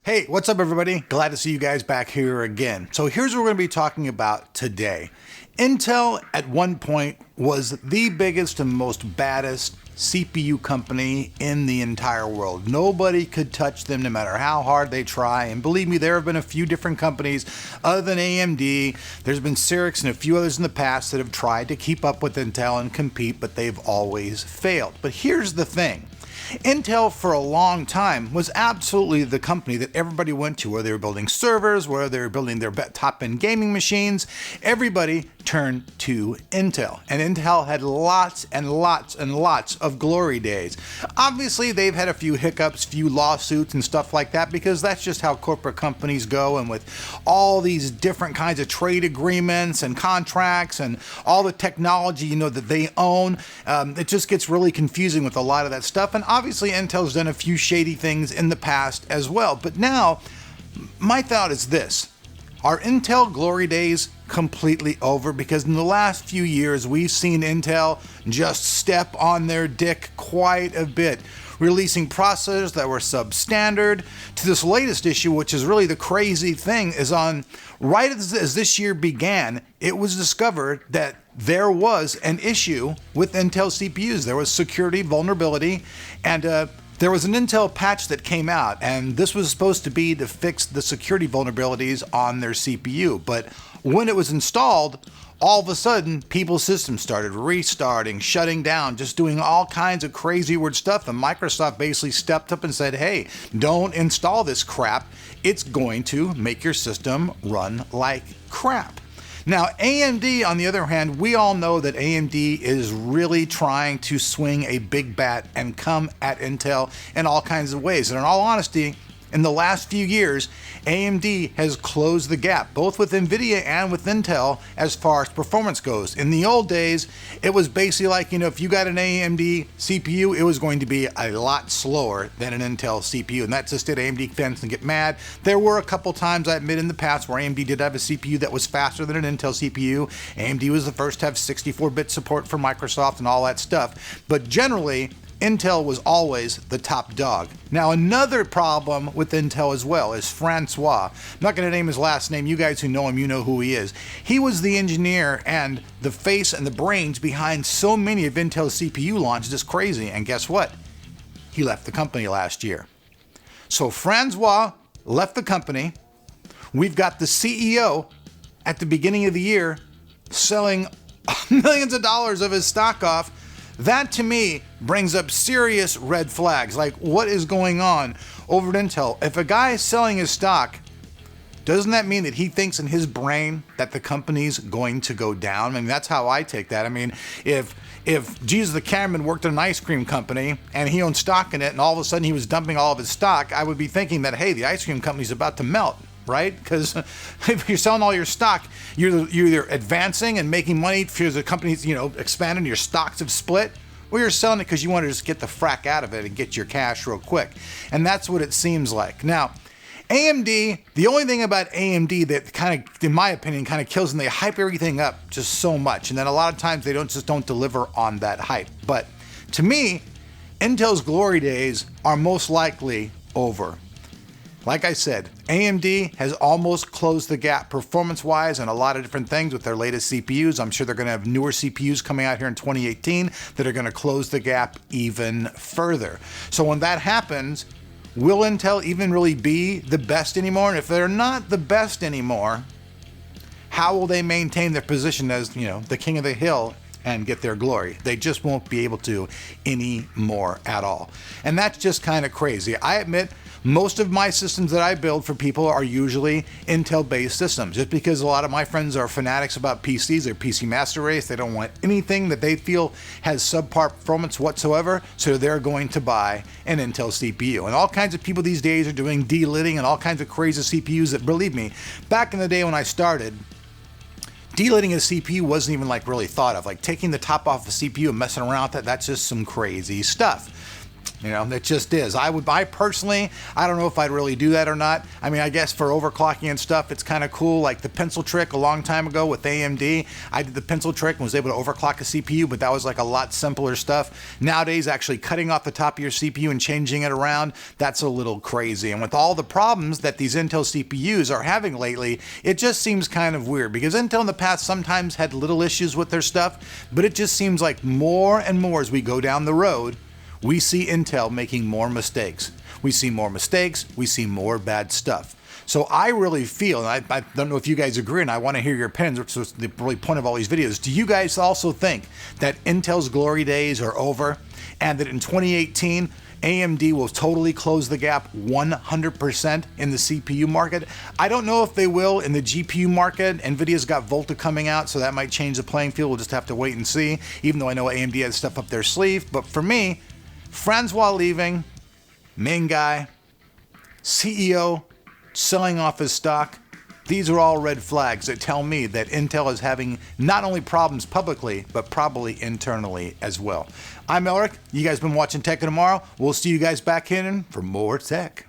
Hey, what's up everybody? Glad to see you guys back here again. So here's what we're going to be talking about today. Intel at one point was the biggest and most baddest CPU company in the entire world. Nobody could touch them no matter how hard they try. And believe me, there have been a few different companies other than AMD. There's been Cyrix and a few others in the past that have tried to keep up with Intel and compete, but they've always failed. But here's the thing. Intel for a long time was absolutely the company that everybody went to, where they were building servers, where they were building their top-end gaming machines. Everybody turned to Intel, and Intel had lots and lots and lots of glory days. Obviously, they've had a few hiccups, few lawsuits and stuff like that, because that's just how corporate companies go, and with all these different kinds of trade agreements and contracts and all the technology, that they own, it just gets really confusing with a lot of that stuff. And obviously, Intel's done a few shady things in the past as well. But now, my thought is this. Are Intel glory days completely over? Because in the last few years, we've seen Intel just step on their dick quite a bit, releasing processors that were substandard to this latest issue, which is really the crazy thing, is right as this year began, it was discovered that there was an issue with Intel CPUs. There was security vulnerability, and there was an Intel patch that came out, and this was supposed to be to fix the security vulnerabilities on their CPU. But when it was installed, all of a sudden, people's systems started restarting, shutting down, just doing all kinds of crazy weird stuff. And Microsoft basically stepped up and said, hey, don't install this crap. It's going to make your system run like crap. Now, AMD, on the other hand, we all know that AMD is really trying to swing a big bat and come at Intel in all kinds of ways. And in all honesty, in the last few years, AMD has closed the gap, both with NVIDIA and with Intel, as far as performance goes. In the old days, it was basically like, if you got an AMD CPU, it was going to be a lot slower than an Intel CPU, and that just did AMD fans and get mad. There were a couple times, I admit, in the past where AMD did have a CPU that was faster than an Intel CPU. AMD was the first to have 64-bit support for Microsoft and all that stuff. But generally, Intel was always the top dog. Now, another problem with Intel as well is Francois. I'm not going to name his last name. You guys who know him, you know who he is. He was the engineer and the face and the brains behind so many of Intel's CPU launches. It's crazy. And guess what? He left the company last year. So Francois left the company. We've got the CEO at the beginning of the year selling millions of dollars of his stock off. That, to me, brings up serious red flags. Like, what is going on over at Intel? If a guy is selling his stock, doesn't that mean that he thinks in his brain that the company's going to go down? I mean, that's how I take that. I mean, if Jesus the Cameraman worked at an ice cream company and he owned stock in it, and all of a sudden he was dumping all of his stock, I would be thinking that, hey, the ice cream company's about to melt. Right? Because if you're selling all your stock, you're either advancing and making money because the company's, expanding, your stocks have split, or you're selling it because you want to just get the frack out of it and get your cash real quick. And that's what it seems like. Now, AMD, the only thing about AMD that kind of, in my opinion, kind of kills them, they hype everything up just so much. And then a lot of times they don't deliver on that hype. But to me, Intel's glory days are most likely over. Like I said, AMD has almost closed the gap performance-wise and a lot of different things with their latest CPUs. I'm sure they're going to have newer CPUs coming out here in 2018 that are going to close the gap even further. So when that happens, will Intel even really be the best anymore? And if they're not the best anymore, how will they maintain their position as, the king of the hill and get their glory? They just won't be able to anymore at all. And that's just kind of crazy. I admit, most of my systems that I build for people are usually Intel-based systems, just because a lot of my friends are fanatics about PCs. They're PC master race. They don't want anything that they feel has subpar performance whatsoever, so they're going to buy an Intel CPU. And all kinds of people these days are doing delitting and all kinds of crazy CPUs that, believe me, back in the day when I started, delitting a CPU wasn't even really thought of. Like taking the top off a CPU and messing around with that, that's just some crazy stuff. You know, it just is. I personally, I don't know if I'd really do that or not. I mean, I guess for overclocking and stuff, it's kind of cool. Like the pencil trick a long time ago with AMD, I did the pencil trick and was able to overclock a CPU, but that was like a lot simpler stuff. Nowadays, actually cutting off the top of your CPU and changing it around, that's a little crazy. And with all the problems that these Intel CPUs are having lately, it just seems kind of weird because Intel in the past sometimes had little issues with their stuff, but it just seems like more and more as we go down the road, we see Intel making more mistakes. We see more mistakes, we see more bad stuff. So I really feel, and I don't know if you guys agree, and I want to hear your opinions, which is the really point of all these videos. Do you guys also think that Intel's glory days are over and that in 2018, AMD will totally close the gap 100% in the CPU market? I don't know if they will in the GPU market. NVIDIA's got Volta coming out, so that might change the playing field. We'll just have to wait and see, even though I know AMD has stuff up their sleeve. But for me, Francois leaving, main guy, CEO selling off his stock, these are all red flags that tell me that Intel is having not only problems publicly, but probably internally as well. I'm Eric. You guys been watching Tech of Tomorrow. We'll see you guys back in for more tech.